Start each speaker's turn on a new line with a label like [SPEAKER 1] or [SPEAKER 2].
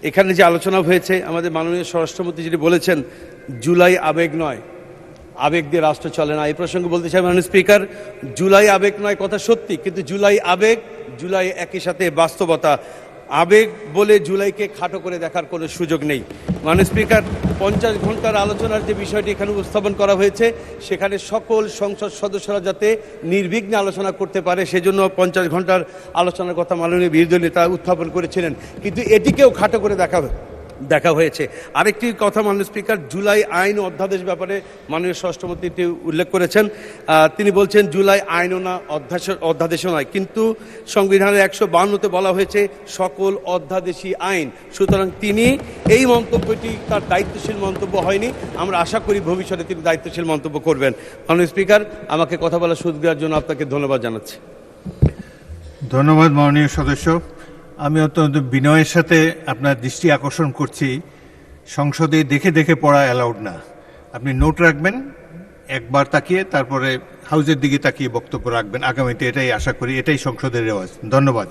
[SPEAKER 1] এখানে যে আলোচনা হয়েছে, আমাদের মাননীয় স্বরাষ্ট্রমন্ত্রী যেটি বলেছেন, জুলাই আবেগ নয়, আবেগ দিয়ে রাষ্ট্র চলে না। এই প্রসঙ্গে বলতে চাই মাননীয় স্পিকার, জুলাই আবেগ নয় কথা সত্যি, কিন্তু জুলাই আবেগ, জুলাই একই সাথে বাস্তবতা। আবেগ বলে জুলাইকে খাটো করে দেখার কোনো সুযোগ নেই। মাননীয় স্পিকার, 50 ঘন্টার আলোচনার যে বিষয়টি এখানে উপস্থাপন করা হয়েছে, সেখানে সকল সংসদ সদস্যরা যাতে নির্বিঘ্নে আলোচনা করতে পারে, সেজন্য 50 ঘন্টার আলোচনার কথা মাননীয় বিরোধী নেতা উত্থাপন করেছিলেন, কিন্তু এটিকেও খাটো করে দেখা হয়েছে। আরেকটি কথা মাননীয় স্পিকার, জুলাই আইন ও অধ্যাদেশ ব্যাপারে মাননীয় স্বরাষ্ট্রমন্ত্রী উল্লেখ করেছেন। তিনি বলছেন জুলাই আইনও না, অধ্যাদেশও নয়, কিন্তু সংবিধানের 152তে বলা হয়েছে সকল অধ্যাদেশী আইন। সুতরাং তিনি এই মন্তব্যটি তার দায়িত্বশীল মন্তব্য হয়নি। আমরা আশা করি ভবিষ্যতে তিনি দায়িত্বশীল মন্তব্য করবেন। মাননীয় স্পিকার, আমাকে কথা বলার সুযোগ দেওয়ার জন্য আপনাকে ধন্যবাদ জানাচ্ছি।
[SPEAKER 2] ধন্যবাদ মাননীয় সদস্য। আমি অত্যন্ত বিনয়ের সাথে আপনার দৃষ্টি আকর্ষণ করছি, সংসদে দেখে দেখে পড়া অ্যালাউড না। আপনি নোট রাখবেন, একবার তাকিয়ে তারপরে হাউজের দিকে তাকিয়ে বক্তব্য রাখবেন আগামীতে, এটাই আশা করি, এটাই সংসদের রেওয়াজ। ধন্যবাদ।